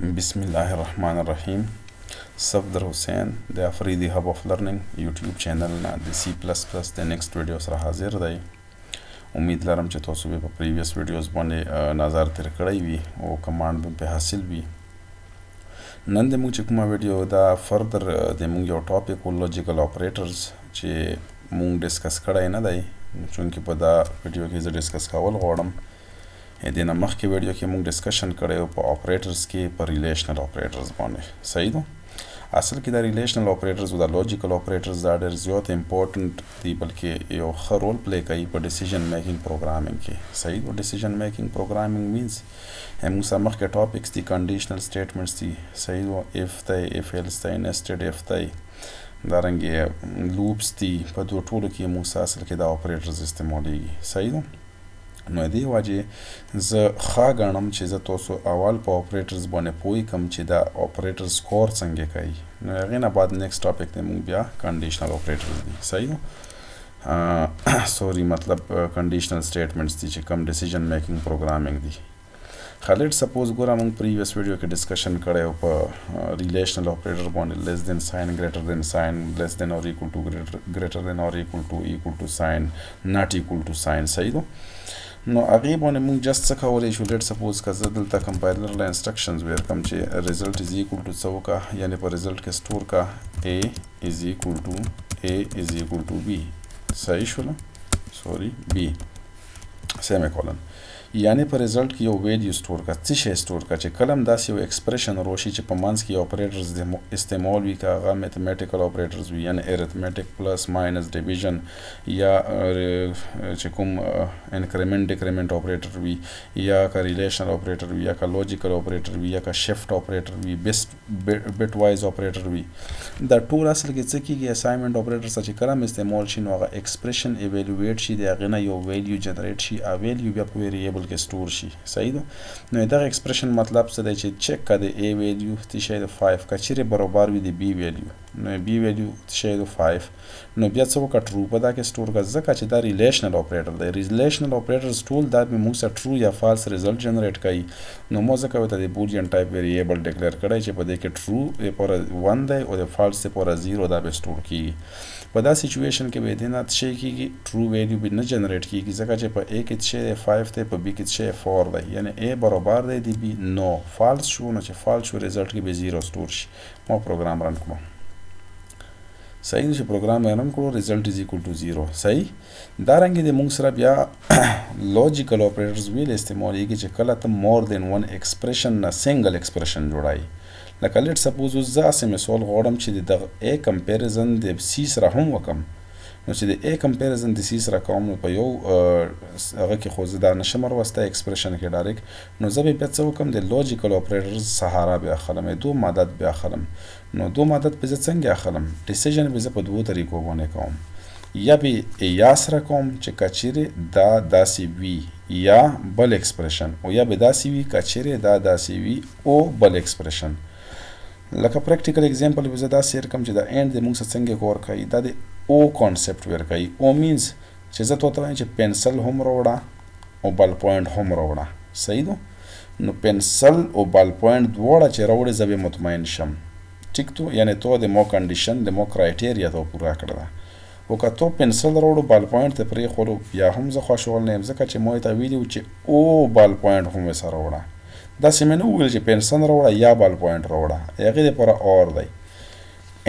بسم الله الرحمن الرحیم. صفدر حسین د افریدی هب اف لرنینګ یوټیوب چینل نه د سی پلس پلس د نیکسٹ ویډیو سره حاضر دی. امید لرم چې تاسو به په پریویس ویډیوز باندې نظر تیر کړی وي او کمانډ به حاصل وي. نن د موږ چې کومه ویډیو دا فردر د موږ یو ټاپک او لوجیکل اپریټرز چې موږ ډیسکس کړی نه دی، چونکې په دا ویډیو کې زه ډیسکس کول غواړم. د نه مخکې ویډیو کې موږ ډسکشن کړی په اپریټرز کې په ریلیشنل اپریټرز باندې. صحیح ده؟ اصل کې دا ریلیشنل اپریټرز او دا لوجیکل اپریټرز دا ډېر زیات امپورټنټ دي، بلکې یو ښه رول پلی کوي په ډیسیژن میکینګ پروګرامینګ کې. صحیح ده؟ ډیسیژن میکینګ پروګرامینګ مینز موږ سره مخکې ټاپکس دي، کنډیشنل سټیټمنټس دي. صحیح ده؟ اف دی، اف ایلس دی، نیسټډ اف دی، دارنګې لوپس دي. په دو ټولو کې موږ سره اصل کې دا اپریټرز استعمالیږي. صحیح ده؟ نو دې وجې زه ښه ګڼم چې زه تاسو اول په اپریټرز باندې پوه کړم چې دا اپریټر سکور څنګه کوي. نو هغې نه بعد نیکسټ ټاپک دی موږ بیا کنډیشنل اپریټرز دي. صحیح ده؟ سوري مطلب کنډیشنل سټیټمنټس دي چې کوم ډیسیژن میکینګ پروګرامینګ دي. خالد سپوز ګوره موږ پریویس ویډیو کې ډسکشن کړی او په ریلیشنل اپریټر باندې لیس دین ساین، ګریټر دین ساین، لیس دین اور ایکول ټو، ګریټر دین اور ایکول ټو ساین، ناٹ ایکول ټو ساین. صحیح ده؟ نو هغې باندې موږ جست څه کولی شو، لیټ سپوز که زه دلته کمپایلر له انسټرکشنز ورکړم چې ریزلټ از ایکول ټو څه وکړه، یعنې په ریزلټ کې سټور کا A از ایکول ټو A از ایکول ټو B. صحیح شوله؟ سوري B سیمی کولن، یعنی په ریزلټ کې یو ویلیو سټور کا. څه شی سټور کا؟ چې کله هم داسې یو ایکسپریشن راشي چې په منځ کې یو اپریټرز استعمال وي، که هغه میتھمیټیکل اپریټرز وي، یعنی اریتمیټک پلس ماینس ډیویژن، یا چې کوم انکریمنټ ډیکریمنټ اپریټر وي، یا که ریلیشنل اپریټر وي، یا که لوجیکل اپریټر وي، یا که شفټ اپریټر وي، بیٹ وایز اپریټر وي. دا ټول اصل کې څه کېږي، اساینمنټ اپریټر څه چې کله هم استعمال شي نو هغه ایکسپریشن ایویلویټ شي، د هغې نه یو ویلیو جنریټ شي، هغه ویلیو بیا په ویریبل کې سټور شي. صحیح ده؟ نو دغه ایکسپریشن مطلب څه دی چې چیک کا د A ویلیو څه شی د 5 که چیرې برابر وي د B ویلیو، نو B ویلیو څه شی د 5، نو بیا څه وکړه ټرو په دا کې سټور کړه، ځکه چې دا ریلیشنل اپریټر دی. ریلیشنل اپریټرز ټول دا به موږ سره ټرو یا فالس ریزلټ جنریټ کوي. نو موږ ځکه ورته د بولین ټایپ ویریبل ډیکلیئر کړی چې په دې کې ټرو لپاره 1 دی او د فالس لپاره 0 دا به سټور کیږي. په دا سچویشن کې به دې نه څه شی کېږي، ټرو ویلیو به نه جنریټ کېږي، ځکه چې په A کې څه شی 5 دی، په B کې څه شی 4 دی، یعنی A برابر دی د B. نو فالس شو، نو چې فالس شو ریزلټ کې به 0 سټور شي. ما پروګرام رن کړو. صحیح ده؟ چې پروګرام رن کړو ریزلټ از ایکول ټو 0. صحیح؟ دارنګې د موږ سره بیا لوجیکل اپریټرز ویل استعمالیږي چې کله ته مور دین ون ایکسپریشن نه سنګل ایکسپریشن جوړایي. لکه لیټ سپوز اوس زه هسې مثال غواړم چې د دغه A کمپیریزن د C سره هم وکړم. نو چې د A کمپیریزن د C سره کوم نو په یو هغه کې خو زه دا نشم راوستی ایکسپریشن کې ډایرکټ، نو زه به بیا څه وکړم، د لوجیکل اپریټرز سهارا بیا اخلم، دو مدد بیا اخلم. نو دو مدد به زه څنګه اخلم؟ ډیسیژن به زه په دوو طریقو باندې کوم. یا به یا سره کوم چې که چیرې دا داسې وي یا بل ایکسپریشن، او یا به داسې وي که چیرې دا داسې وي او بل ایکسپریشن. لکه پریکټیکل اگزامپل به زه داسې ورکړم چې دا اینډ د موږ سره څنګه کار کوي، دا د او کانسپټ ورکوي. او مینز چې زه تا ته وایم چې پنسل هم راوړه او بل پوینټ هم راوړه. صحیح ده؟ نو پنسل او بل پوینټ دواړه چې راوړې زه به مطمئن شم. ټیک تو؟ یعنی تو د مو کنډیشن د مو کرایټیریا ته پوره کړه ده. او که تو پنسل راوړو بل پوینټ ته پرېښودو بیا هم زه خوشحال نه یم، ځکه چې ما ته ویلي چې او بل پوینټ هم یې سره راوړه. داسې مې نه وویل چې پنسل راوړه یا بل پوینټ راوړه، هغې دپاره اور دی.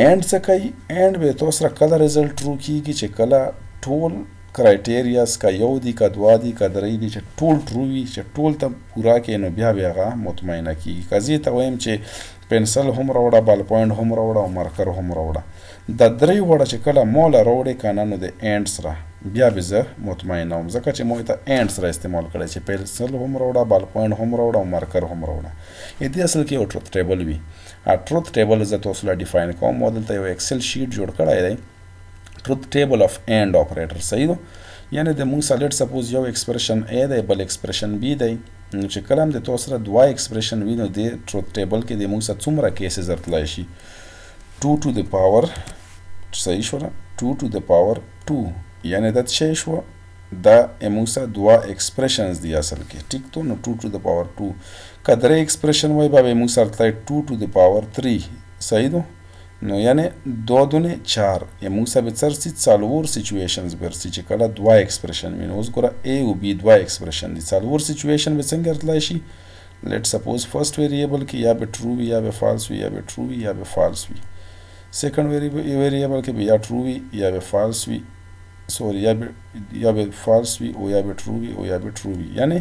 اینډ څه کوي؟ اینډ به تو سره کله ریزلټ ټرو کېږي چې کله ټول کرایټیریاز که یو دي که دوه دي که درې دي چې ټول ټرو وي، چې ټول ته پوره کړې نو بیا به هغه مطمئنه کېږي. که زه ته وایم چې پنسل هم راوړه، بل پوینټ هم راوړه او مارکر هم راوړه، دا درې وړه چې کله ما له راوړې که نه، نو د اینډ سره بیا به زه مطمئنه وم، ځکه چې ما ته اینډ سره استعمال کړی چې پنسل هم راوړه، بل پوینټ هم راوړه او مارکر هم راوړه. دې اصل کې یو ټروت ټیبل وي. ټروت ټیبل زه تاسو له ډیفاین کوم. ما دلته یو ایکسل شیټ جوړ کړی دی، ټروت ټیبل اف اینډ اپریټر. صحیح ده؟ یعنی د موږ سره لیټ سپوز یو ایکسپریشن A دی، بل ایکسپریشن B دی. نو چې کله هم د تاسو سره دوه ایکسپریشن وي، نو د ټروت ټیبل کې د موږ سره څومره کیسز راتلی شي؟ 2 to the power، صحیح شوله، 2 to the power 2، یعنی دا څه شوه دا موږ سره دوه ایکسپریشنز دي اصل کې ټیک تو نو 2 to the power 2 کدرې ایکسپریشن وای به موږ سره تلای 2 to the power 3 صحیح دو نو یعنی دو دونه 4 موږ سره به څرسي څلور سچويشنز برسي چې کله دوه ایکسپریشن ویني اوس ګوره A او B دوه ایکسپریشن دي څلور سچويشن به څنګه تلای شي لیټ سپوز فرست ویریبل کې یا به ټرو وي یا به فالس وي یا به ټرو وي یا به فالس وي سیکنډ ویریبل کې به یا ټرو وي یا به فالس وي سوري یا به فالس وي او یا به ټرو وي او یا به ټرو وي یعنی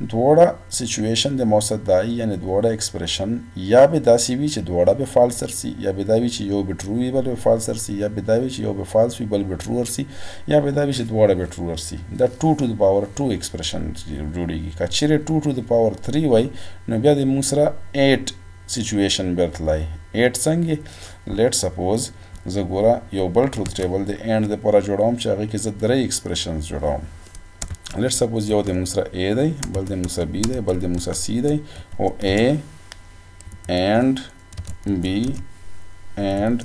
دواړه سچويشن د موصد دای یعنی دواړه ایکسپریشن یا به داسې وي چې دواړه به فالس رسي یا به دا وي چې یو به ټرو وي بل به فالس رسي یا به دا وي چې یو به فالس وي بل به ټرو رسي یا به دا وي چې دواړه به ټرو رسي دا 2 to the power 2 ایکسپریشن جوړیږي که چیرې 2 to the power 3 وای نو بیا د موږ سره 8 سچويشن برتلای 8 څنګه لیټ سپوز زه ګوره یو بل ټروث ټیبل د اینډ لپاره جوړوم چې هغې کې زه درې ایکسپریشنز جوړوم لیټ سپوز یو د موږ سره A دی بل د موږ سره B دی بل د موږ سره C دی او A and B and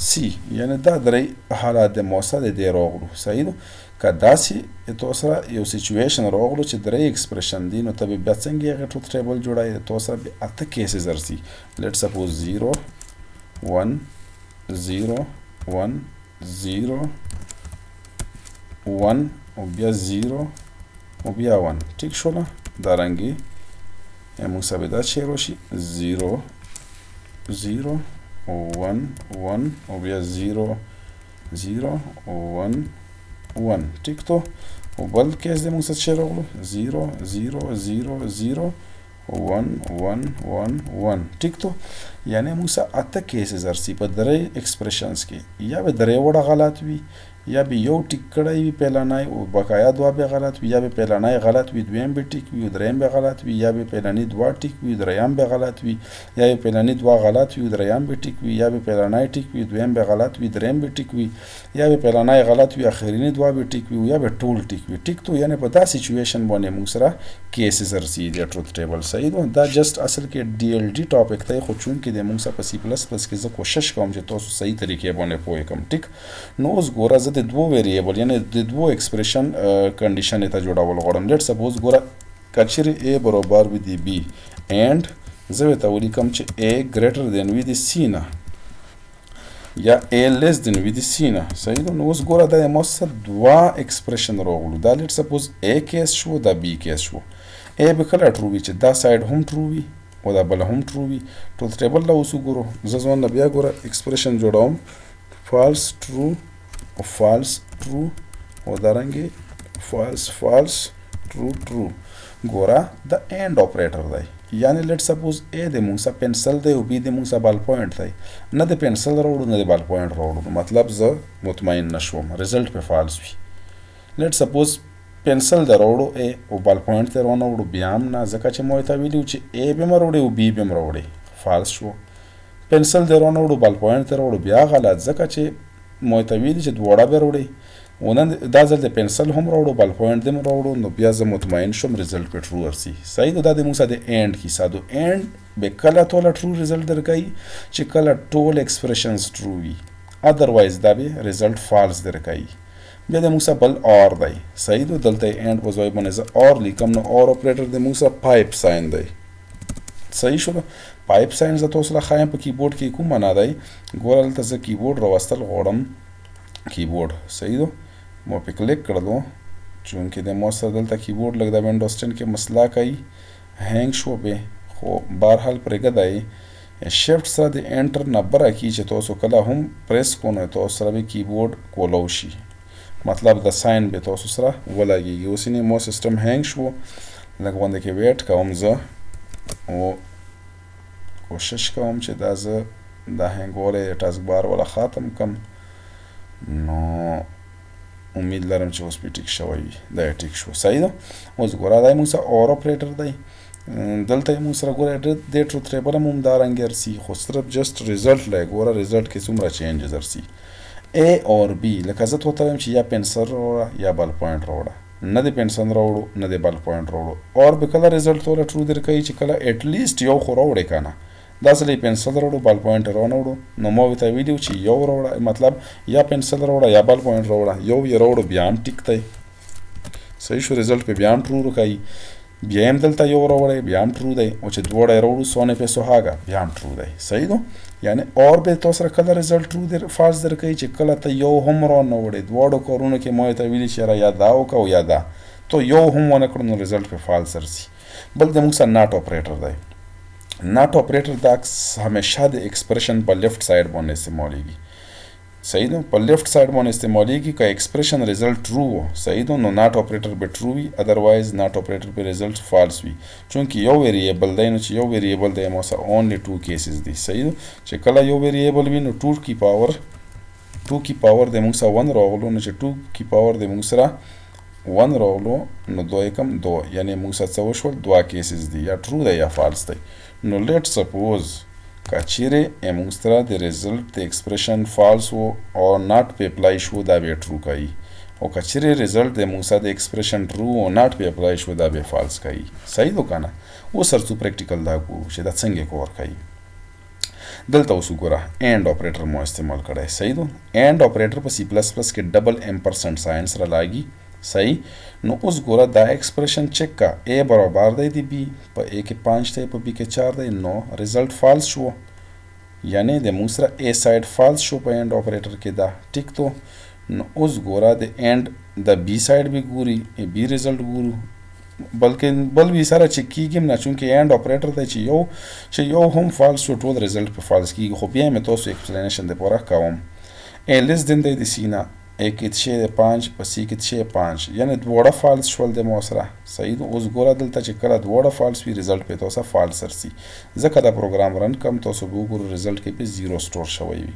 C یعنی دا درې حالات د موصد د راغلو صحیح ده که داسې تو سره یو سچويشن راغلو چې درې ایکسپریشن دي نو ته به بیا څنګه هغه ټروث ټیبل جوړای تو سره بیا اته کیسز رسي لیټ سپوز 0 1 0 1 0 1 او بیا 0 او بیا 1 ټیک شو نه دا رنګي موږ سره دا چی راشي 0 0 او 1 1 او بیا 0 0 او 1 1 ټیک تو او بل کیس د موږ سره چی راغلو 0 0 0 0 1 1 1 1 ټیک تو یعنی موږ سره اته کیسز رسي په درې ایکسپریشنز کې یا به درې وړه غلط وي یا به یو ټیک کړی وي پهلنی او بقایا دوه به غلط وي یا به پهلنی غلط وي دویم به ټیک وي او دریم به غلط وي یا به پهلنی دوه ټیک وي دریم به غلط وي یا به پهلنی دوه غلط وي دریم به ټیک وي یا به پهلنی ټیک وي دویم به غلط وي دریم به ټیک وي یا به پهلنی غلط وي اخرینی دوه به ټیک وي یا به ټول ټیک وي ټیک تو یعنی په دا سچويشن باندې موږ سره کیسز رسي د ټروث ټیبل صحیح ده دا جست اصل کې DLD ټاپک ته خو چون کې د موږ سره په C++ کې زه کوشش کوم چې تاسو صحیح طریقې باندې پوه کم ټیک نو اوس ګوره زه د دوه ویریبل یعنی د دوه ایکسپریشن کنډیشن ته جوړول غواړم لیټ سپوز ګوره کچری A برابر وي د B and زه ته ولیکم چې A greater than وي د C نه یا A less than وي د C نه صحیح ده نو اوس ګوره دا موږ سره دوه ایکسپریشن راغلو دا لیټ سپوز A کیس شو دا B کیس شو A به کله ټرو وي چې دا ساید هم ټرو وي او دا بل هم ټرو وي ټروث ټیبل لا اوس ګورو زه ځان بیا ګوره ایکسپریشن جوړوم فالس ټرو او فالس ټرو او دارنګه فالس فالس ټرو ټرو ګوره د اینډ اپریټر دی یعنی لیټ سپوز A د موږ سره پنسل دی او B د موږ سره بال پوینټ دی نه د پنسل راوړو نه د بال پوینټ راوړو مطلب زه مطمئن نشوم رزلټ په فالس وي لیټ سپوز پنسل د راوړو A او بال پوینټ ته رونه وړو بیا هم نه ځکه چې موږ ته ویلو چې A به مروړي او B به مروړي فالس شو پنسل د رونه وړو بال پوینټ ته راوړو بیا غلط ځکه چې موږ ته ویلي چې دواړه به راوړي ونن دا ځل د پنسل هم راوړو بل پوینټ دې راوړو نو بیا زه مطمئن شوم رزلټ په ټرو ورسي صحیح ده دا د موږ سره د اینډ کې ساده اینډ به کله ټول ټرو رزلټ درکای چې کله ټول ایکسپریشنز ټرو وي اذروایز دا به رزلټ فالس درکای بیا د موږ سره بل اور دی صحیح ده دلته اینډ په ځای باندې زه اور لیکم نو اور اپریټر د موږ سره پایپ ساين دی صحیح شو پایپ ساين زه تاسو له خایم په کیبورډ کې کوم معنا دی ګورل ته زه کیبورډ راوستل غواړم کیبورډ صحیح ده مو په کلیک کړلو چونکه د مو سره دلته کیبورډ لګ د وینډوز 10 کې مسله کوي هنګ شو به خو بهرحال پرېږدای شیفټ سره د انټر نمبر کی چې تاسو کله هم پریس کوئ تاسو سره به کیبورډ کولو شي مطلب د ساين به تاسو سره ولګي اوس نه مو سیستم هنګ شو لږ وانده کې ویټ کوم زه او کوشش کوم چې دا زه د هنګولې ټاسک بار ولا ختم کم نو امید لرم چې اوس په ټیک شوی دا ټیک شو صحیح ده اوس ګوره دا موږ سره اور اپریټر دی دلته موږ سره ګوره د ټروث ټیبل هم دارنګ رسي خو صرف جست رزلټ لای ګوره رزلټ کې څومره چینجز رسي A اور B لکه زه ته وایم چې یا پنسل راوړه یا بل پوینټ راوړه نه د پنسل راوړو نه د بل پوینټ راوړو اور به کله رزلټ ټول ټرو درکوي چې کله اټ لیست یو خو راوړې کنه دا ځل پنسل راوړو بال پوینټ رانه وړو نو ما ورته ویلي چې یو راوړه مطلب یا پنسل راوړه یا بال پوینټ راوړه یو یې راوړو بیا هم ټیک دی صحیح شو رزلټ په بیا هم ټرو راکوي بیا هم دلته یو راوړی بیا هم ټرو دی او چې دواړه یې راوړو سونه په سوهاګه بیا هم ټرو دی صحیح ده یعنی اور به تاسو سره کله رزلټ ټرو در فالس درکوي چې کله ته یو هم رانه وړې دواړو کارونو کې ما ورته ویلي چې یاره یا دا وکړه یا دا تو یو هم ونه کړو نو رزلټ په فالس رسي بل د موږ سره ناټ اپریټر دی ناټ اپریټر دا همیشه د ایکسپریشن په لیفټ سایډ باندې استعمالیږي صحیح ده په لیفټ سایډ باندې استعمالیږي که ایکسپریشن رزلټ ټرو و صحیح ده نو ناټ اپریټر به ټرو وي ادروایز ناټ اپریټر په رزلټ فالس وي چونکې یو ویریبل دی نو چې یو ویریبل دی مو سره اونلی 2 کیسز دي صحیح ده چې کله یو ویریبل وي نو 2 کی پاور د موږ سره 1 راغلو نو چې 2 کی پاور د موږ سره 1 راغلو نو 2 کم 2 یعنی موږ سره څه وشول 2 کیسز دي یا ټرو دی یا فالس دی نو لیټ سپوز که چیرې موږ سره د رزلټ د ایکسپریشن فالس و او ناټ په اپلای شو دا به ټرو کوي او که چیرې رزلټ د موږ سره د ایکسپریشن ټرو او ناټ په اپلای شو دا به فالس کوي صحیح ده کنه اوس سره پریکټیکل دا ګورو چې دا څنګه کار کوي دلته اوس وګوره اینډ اپریټر مو استعمال کړی صحیح ده اینډ اپریټر په سی پلس پلس کې ډبل امپرسنټ ساين سره لاګي صحیح نو اوس ګوره دا ایکسپریشن چیک کا a برابر دی دی b په a کې 5 دی په b کې 4 دی نو رزلټ فالس شو یعنی د موږ سره a سایډ فالس شو په اینډ اپریټر کې دا ټیک تو نو اوس ګوره د اینډ د b سایډ به ګوري b رزلټ ګورو بلکې بل وی سره چې کیږي نه چونکې اینډ اپریټر دی چې یو هم فالس شو ټول رزلټ په فالس کیږي خو بیا مې تاسو ایکسپلینیشن د پوره کوم a لیس دین دی د سینا एक इच्छे 5 پس یک इच्छे 5 یعنی دواړه فالس شول د مو سره صحیح اوس ګوره دلته چې کله دواړه فالس وي رزلټ په تاسو فالس رسي ځکه دا پروګرام رن کم تاسو وګورئ رزلټ کې په 0 سٹور شوی وي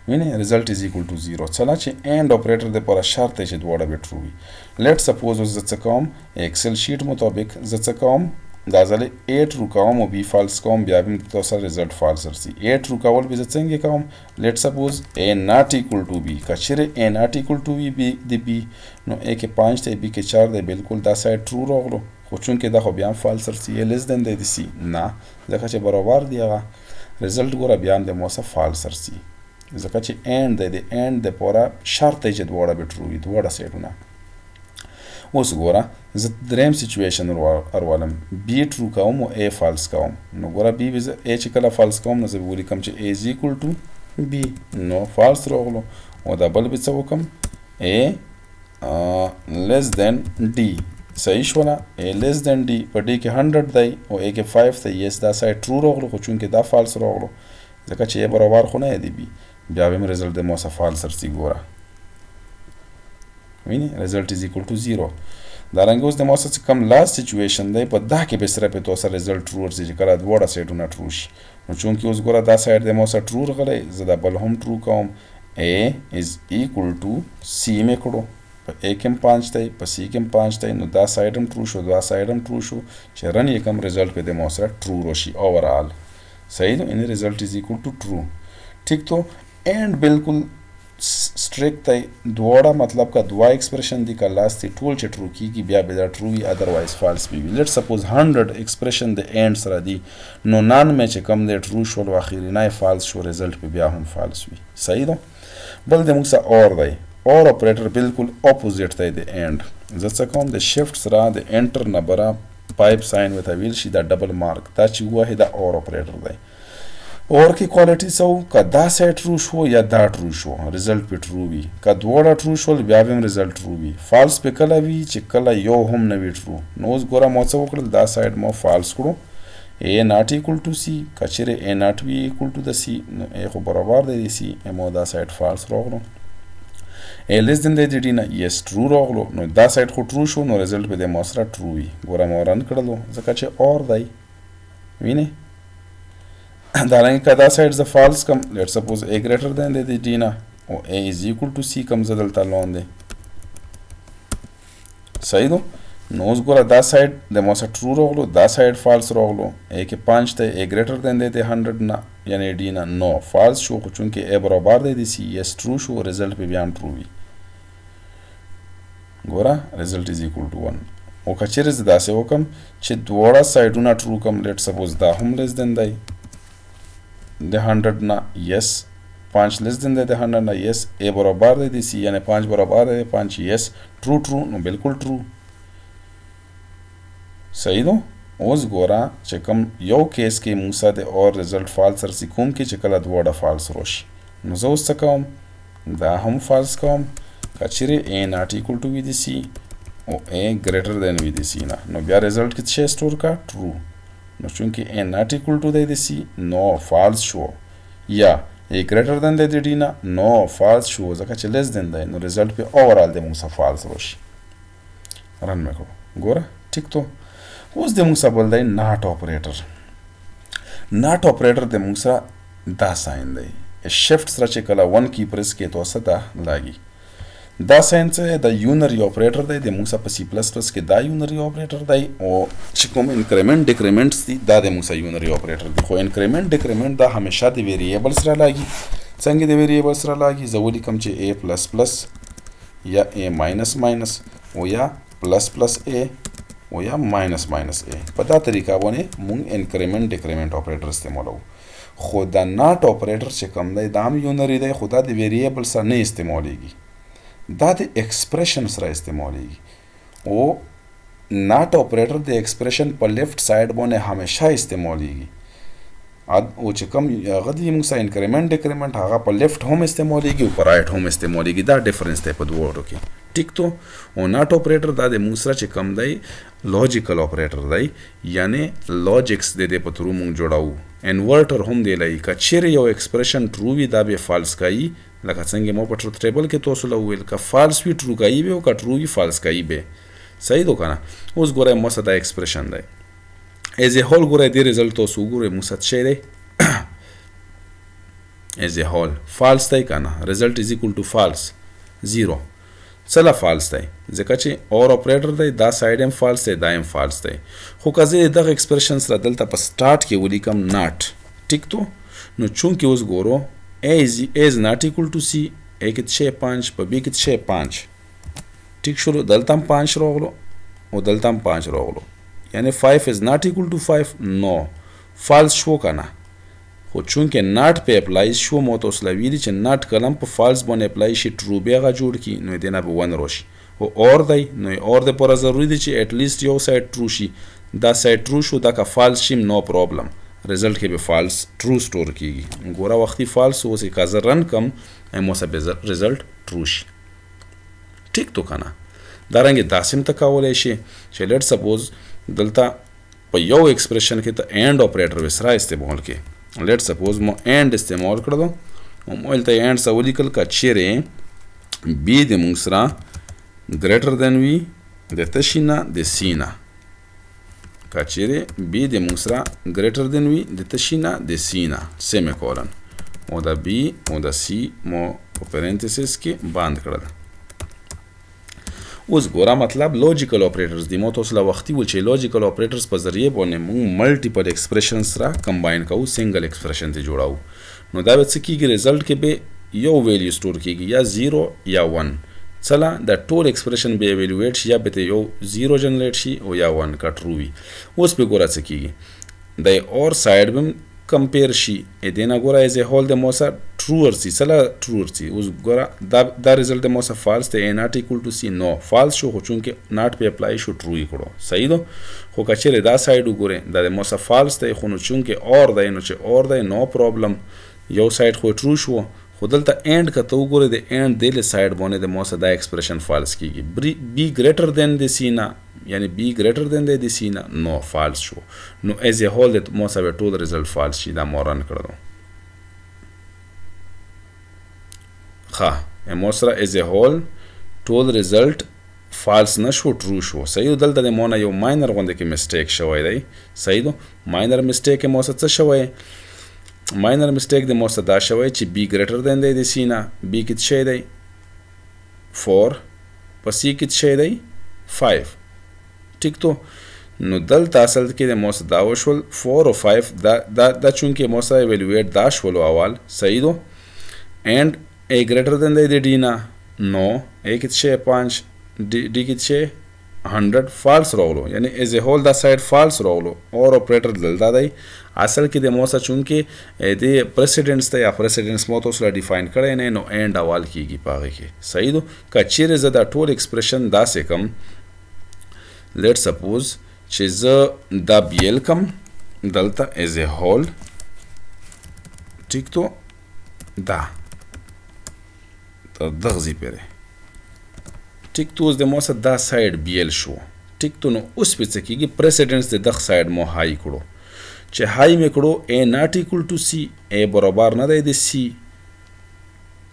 ویني رزلټ از ایکوال ټو 0 چلا چې اینډ اپریټر د پر شرط چې دواړه به ټرو وي لیټ سپوز زه څه کوم ایکسل شیټ مطابق زه څه کوم دا ځل a ټرو کوم او b فالس کوم بیا به تاسو رزلټ فالس رسي a ټرو کول به څنګه کوم لیټ سپوز a ناٹ ایکوال ټو b کچره a ناٹ ایکوال ټو b د b نو a کې 5 دی b کې 4 دی بالکل دا سایډ ټرو راغلو خو چونکې دا خو بیا فالس رسي a لیس دین دی د c نه ځکه چې برابر دی هغه رزلټ ګوره بیا هم د موسه فالس رسي ځکه چې اینډ د اینډ د پورا شرط چې دواړه به ټرو وي دواړه سایډونه اوس ګوره زه دریم سچویشن ورولم b ټرو کوم او a فالس کوم نو ګوره b a چې کله فالس کوم نو زه ولیکم چې a is equal to b نو فالس راغلو او دا بل به څه وکم a less than d صحیح شوله a less than d په d کې 100 دی او a کې 5 دی یس دا سایډ ټرو راغلو خو چونکې دا فالس راغلو ځکه چې a برابر خو نه دی b بیا به رزلټ د موسه فالس رسي ګوره ویني رزلټ از ایکوال ټو 0 دا رنګ اوس د موسه کم لاست سچویشن دی په دا کې به سره په توسه رزلټ ټرو ورسي چې کله دواړه سایډونه ټرو شي نو چونکې اوس ګوره دا سایډ د موسه ټرو راغلی زه دا بل هم ټرو کوم a is equal to c مې کړو په a کې 5 دی په c کې 5 دی نو دا سایډ هم ټرو شو دا سایډ هم ټرو شو چې رن یې کم رزلټ په د موسه ټرو راشي اوورال صحیح نو ان رزلټ از ایکوال ټو ټرو ټیک تو اینڈ بالکل स्ट्रिक्ट دی دواړه مطلب کا دوا ایکسپریشن دی کا لاست ټول چې ټرو کیږي بیا به دا ټرو وي ادروایز فالس وي لیټ سپوز 100 ایکسپریشن د اینډ سره دی نو نان مې چې کم دی ټرو شول او اخیری نه فالس شو رزلټ په بیا هم فالس وي صحیح ده بل د موږ سره اور دی اور اپریټر بالکل اپوزیټ دی د اینډ زه څه کوم د شیفت سره د انټر نه برا پایپ ساين وته ویل شي دا ډبل مارک دا چې وه دا اور اپریټر دی اور کی کوالټي سو که دا سایډ ټرو شو یا دا ټرو شو رزلټ په ټرو وي که دواړه ټرو شول بیا هم رزلټ ټرو وي فالس په کله وي چې کله یو هم نه وي ټرو نو اوس ګوره مو څه وکړل دا سایډ مو فالس کړو a not equal to c کچره a not be equal to the c نو a خو برابر دی c مو دا سایډ فالس راغلو a less than دی دی نه yes true راغلو نو دا سایډ خو ټرو شو نو رزلټ په د مو سره ټرو وي ګوره مو رن کړلو ځکه چې اور دی ویني دا رنګ کدا سایډ ز فالس کم لیټ سپوز a greater than دی دی نه او a is equal to c کم زدل تلون دی صحیح دو نو اوس ګوره دا سایډ د موسه ټرو راغلو دا سایډ فالس راغلو a کې 5 دی a greater than دی 100 نه یعنی d نه نو فالس شو خو چونکې a برابر دی c yes true شو رزلټ په بیا هم ټرو وي ګوره رزلټ is equal to 1 او کچره زدا سه وکم چې دواړه سایډونه ټرو کم لیټ سپوز دا هم لیس دین دی د 100 نه یس 5 لیس دین دی د 100 نه یس a برابر دی د سی یعنی 5 برابر دی 5 یس ټرو نو بالکل ټرو صحیح دو اوس ګورا چې کوم یو کیس کې موږ ساده اور رزلټ فالس رسی کوم کې چې کله دواړه فالس راشي نو زه اوس څه کوم دا هم فالس کوم کچره a not equal to وی دی سی او a greater than وی دی سی نه نو بیا رزلټ کې څه سٹور کا ټرو نو چونکه a not equal to دی سی نو فالس شو یا a greater than دی دی نه نو فالس شو ځکه چې less than دی نو رزلټ په اوورال د موږ فالس راشي رن مکو ګوره ټیک تو اوس د موږ بل دی ناٹ اپریټر ناٹ اپریټر د موږ دا ساين دی شفت سره چې کله 1 کی پرس کې تو ستا لاګي دا ساين څه د یونری اپریټر دی د موږ په سی پلس پلس کې دا یونری اپریټر دی او چې کوم انکریمنٹ ډیکریمنټس دي دا د موږ یونری اپریټر دی خو انکریمنٹ ډیکریمنٹ دا همیشه د ویریبل سره لاګي څنګه د ویریبل سره لاګي زولي کوم چې a پلس پلس یا a ماینس ماینس او یا پلس پلس a او یا ماینس ماینس a په دا طریقه باندې موږ انکریمنٹ ډیکریمنٹ اپریټر استعمالو خو دا ناٹ اپریټر چې کوم دی دا هم یونری دی خو دا د ویریبل سره نه استعمالیږي دا د ایکسپریشن سره استعمالیږي او ناٹ اپریټر د ایکسپریشن په لیفت سایډ باندې همیشه استعمالیږي او چې کوم هغه د موږ سره انکریمنٹ ډیکریمنٹ هغه په لیفت هم استعمالیږي او په رائټ هم استعمالیږي دا ډیفرنس دی په دوه کې ټیک تو او ناٹ اپریټر دا د موږ سره چې کوم دی لوجیکل اپریټر دی یعنی لوجکس د دې په ترو موږ جوړاو انورټر هم دی لای کچیر یو ایکسپریشن ټرو وی دا به فالس کوي لکه څنګه مو په ټروث ټیبل کې تاسو له ویل کا فالس وی ټرو کوي به او کا ټرو وی فالس کوي به صحیح دو کنه اوس ګوره مو سره دا ایکسپریشن دی از ا هول ګوره دی ریزلټ تاسو ګوره مو سره شي دی از ا هول فالس دی کنه ریزلټ از ایکوال ټو فالس 0 چلا فالس دی ځکه چې اور اپریټر دی دا سایډ هم فالس دی دا هم فالس دی خو کزه دغه ایکسپریشن سره دلته په سٹارټ کې ولیکم ناٹ ټیک تو نو چونکه اوس ګورو a is not equal to c a کې څه 5 په b کې څه 5 ټیک شو دلته هم 5 راغلو او دلته هم 5 راغلو یعنی 5 is not equal to 5 نو فالس شو کنه خو چونکه ناٹ په اپلای شو مو تاسو لا ویلي چې ناٹ کلم په فالس باندې اپلای شي ټرو بیغه جوړ کی نو دینه به ون روشي او اور دی نو اور د پر ضروری دی چې اټ لیست یو سایډ ټرو شي دا سایډ ټرو شو دا کا فالس شي نو پرابلم رزلټ کې به فالس ټرو سٹور کیږي ګوره وختي فالس اوس کا زر رن کم مو سه به رزلټ ټرو شي ټیک تو کنه دا رنګ داسم تکولای شي چې لیټ سپوز دلته په یو ایکسپریشن کې ته اینڈ اپریټر وسره استعمال کې لیٹ سپوز مو اینڈ استعمال کړو او مو الته اینڈ سولی کل کا چیرې بی د موږ سره ګریټر دین وی د تشینا د سینا کا چیرې بی د موږ سره ګریټر دین وی د تشینا د سینا سیمی کولن او دا بی او دا سی مو په پرنتیسس کې باند کړل اوس ګوره مطلب لوجیکل اپریټرز دی مو تاسو لا وختي ول چې لوجیکل اپریټرز په ذریعہ باندې موږ ملټیپل ایکسپریشن سره کمباین کوو سنگل ایکسپریشن ته جوړاو نو دا به څه کیږي رزلټ کې به یو ویلیو سٹور کیږي یا 0 یا 1 چلا دا ټول ایکسپریشن به ایوالویټ شي یا به یو 0 جنریټ شي او یا 1 کا ټرو وي اوس په ګوره څه کیږي د اور سایډ بم کمپیر شي ا دینه ګوره از ا هول د موسا ټرو سی چلا ټرو سی اوس ګوره دا رزلټ د موسا فالس ته ناٹ ایکوال ټو سی نو فالس شو خو چونکه ناٹ په اپلای شو ټرو کړو صحیح دو خو کچره دا سایډ وګوره دا د موسا فالس ته خو نو چونکه اور دی نو چې اور دی نو پرابلم یو سایډ خو ټرو شو خو دلته اینڈ کته وګوره د اینڈ د له سایډ باندې د موسا دا ایکسپریشن فالس کیږي بی ګریټر دین د سینا یعنی بی ګریټر دین د سینا نو فالس شو نو از ا هول د موسا به ټول رزلټ فالس شي دا مورن کړو ښه موسا از ا هول ټول رزلټ فالس نشو ټرو شو صحیح دلته د مونږ یو ماینر غونډه کې میسټیک شوی دی صحیح دو ماینر میسټیک موسا څه شوی ماینر میسټیک د موسا دا شوی چې بی ګریټر دین د سینا بی کې څه دی 4 په سی کې څه دی 5 ټیک تو نو دلته اصل کې د موسا دا وشول 4 او 5 دا چونکه موسا ایوالویټ دا شول اول صحیح دو اینڈ ا ګریټر دین د ډی نه نو ا کې څه 5 डी की छे 100 فالس راغلو یعنی از ا هول دا ساید فالس راغلو اور اپریټر دلته دی اصل کې د موسه چونکې د پریسیډنټس ته یا پریسیډنټس مو تاسو لا ډیفاین کړی نه نو اینډ اول کیږي پاغه کې صحیح دو کچېره زه دا ټول ایکسپریشن داسې کم لیټ سپوز چې زه دا بیل کم دلته از ا هول ټیک تو دا دغزی پیره ټیک تو اوس د موسه دا ساید بیل شو ټیک تو نو اوس په څه کېږي پریسیډنټس د دغ ساید مو هائی کړو چې هائی مې کړو a not equal to c a برابر نه دی د c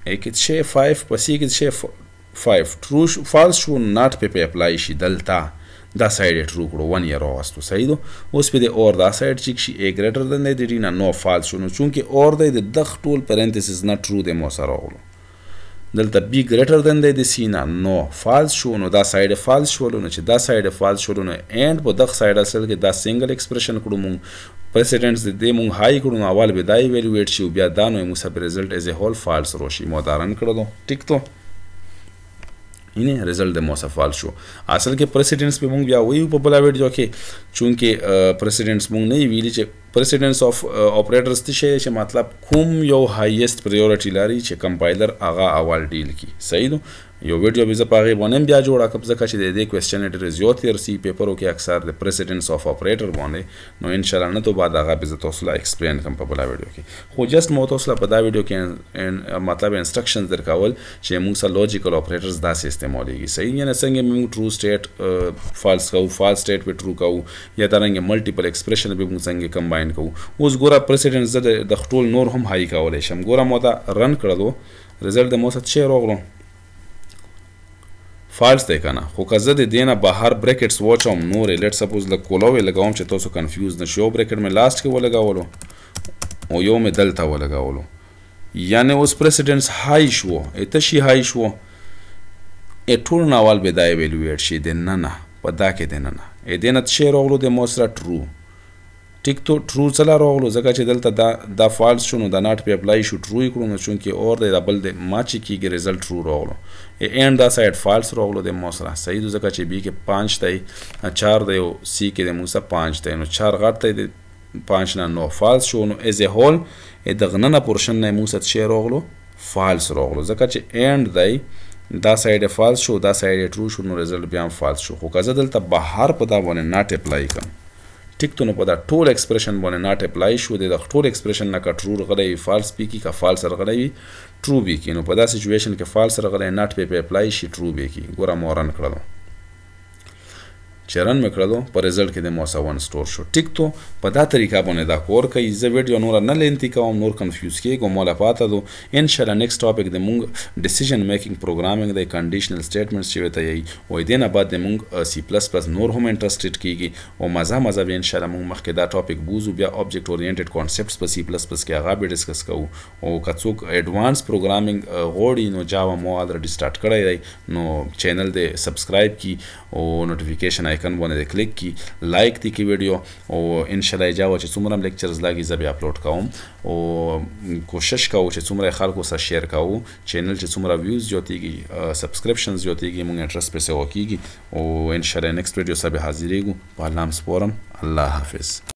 a کې شی 5 په c کې شی 5 ټرو فالس شو ناٹ په اپلای شي دلته دا ساید ټرو کړو 1 یې راوستو صحیح دو اوس په د اور دا ساید چې شي a ګریټر دن دی د نه نو فالس شو نو چونکې اور دی د دغ ټول پرنتسز نه ټرو د مو سره راغلو دلته بی ګریټر دن دی د سی نه نو فالس شو نو دا ساید فالس شولو نو چې دا ساید فالس شولو نو اینډ په دغه ساید اصل کې دا سنگل ایکسپریشن کړو مونږ پریسیډنټس د مونږ هائی کړو نو اول به دا ایوالویټ شي بیا دا نو موږ سب ریزلټ از ا هول فالس روشي مو دارن کړو ټیک تو اینه ریزلټ د موسه فال شو اصل کې پریسیډنټس به مونږ بیا وایو په بلا ویډیو کې چونکې پریسیډنټس مونږ نه ویلي چې پریسیډنټس اف اپریټرز ته شي چې مطلب کوم یو هایست پریورټی لري چې کمپایلر هغه اول ډیل کی صحیح نو یو ویډیو به زه پاغه باندې بیا جوړه کوم ځکه چې د دې کوېسچن ډېر زیات تیر سی پیپرو کې اکثر د پریسیډنټس اف اپریټر باندې نو ان شاء الله نه تو بعد هغه به تاسو لا ایکسپلین کوم په بلا ویډیو کې خو جست مو تاسو په دا ویډیو کې مطلب انسټرکشنز درکول چې موږ سره لوجیکل اپریټرز داسې استعمالېږي صحیح نه څنګه موږ ټرو سټیټ فالس کوو فالس سټیټ په ټرو کوو یا درنګ ملټیپل ایکسپریشن به موږ څنګه کمباین کوو اوس ګوره پریسیډنټس د خپل نور هم هائی کولای شم ګوره مو دا رن کړلو ریزلټ د مو څه چی راغلو فالس دی کنه خو که زه د دې نه بهر بریکټس واچوم نورې لیټ سپوز لږ کولا ولګوم چې تاسو کنفیوز نه شئ یو بریکټ مې لاست کې ولګولو او یو مې دلته ولګولو یعنی اوس پریسیډنټس هائی شو ته شي هائی شو ټول نه اول به دا ایوالویټ شي د نه په دا کې د نه دې نه څه راغلو د مو سره ټرو ټیک تو ټرو چلا راغلو ځکه چې دلته دا فالس شو نو دا ناٹ په اپلای شو ټرو یې کړو نو چونکې اور د بل د ماچ کیږي ریزلټ ټرو راغلو اینډ دا ساید فالس راغلو د مو سره صحیح ځکه چې بی کې 5 دی 4 دی او سی کې د مو سره 5 دی نو 4 غټ دی 5 نه نو فالس شو نو از ا هول دغه نه پورشن نه مو سره شی راغلو فالس راغلو ځکه چې اینډ دی دا ساید فالس شو دا ساید ټرو شو نو ریزلټ بیا فالس شو خو که زه دلته بهر په دا باندې ناٹ اپلای کوم ټیک تو نو په دا ټول ایکسپریشن باندې ناٹ اپلای شو د ټول ایکسپریشن نه کا ټرو رغلی فالس پی کی کا فالس رغلی ټرو بی کی نو په دا سچویشن کې فالس رغلی ناٹ په اپلای شي ټرو بی کی ګوره مورن کړلو چرن مې کړلو په ریزلټ کې د موسه 1 سٹور شو ټیک تو په دا طریقه باندې دا کور کوي زه ویډیو نور نه لینتی کوم نور کنفیوز کېږم مولا پاته دو ان شاء الله نیکسٹ ټاپک د مونږ ډیسیژن میکینګ پروګرامینګ د کنډیشنل سټیټمنټس چې وته یي او دې نه بعد د مونږ سی پلس پلس نور هم انټرېسټډ کیږي او مزه به ان شاء الله مونږ مخکې دا ټاپک بوزو بیا اوبجیکټ اورینټډ کانسپټس په سی پلس پلس کې هغه به ډیسکس کوو او کڅوک ایڈوانس پروګرامینګ غوړي نو جاوا مو الریډي سٹارټ کړی دی نو چینل دې سبسکرایب کی او نوټیفیکیشن آیکن باندې کلیک کی لایک دی کی ویډیو او ان شاء الله جاوا چې څومره لیکچرز لاګي زه بیا اپلوډ کوم او کوشش کوو چې څومره خلکو سره شیر کوو چینل چې څومره ویوز جوړیږي سبسکرپشنز جوړیږي مونږ انټرست پسې وکیږي او ان شاء الله نیکسٹ ویډیو سره حاضرېږو په الله سپورم الله حافظ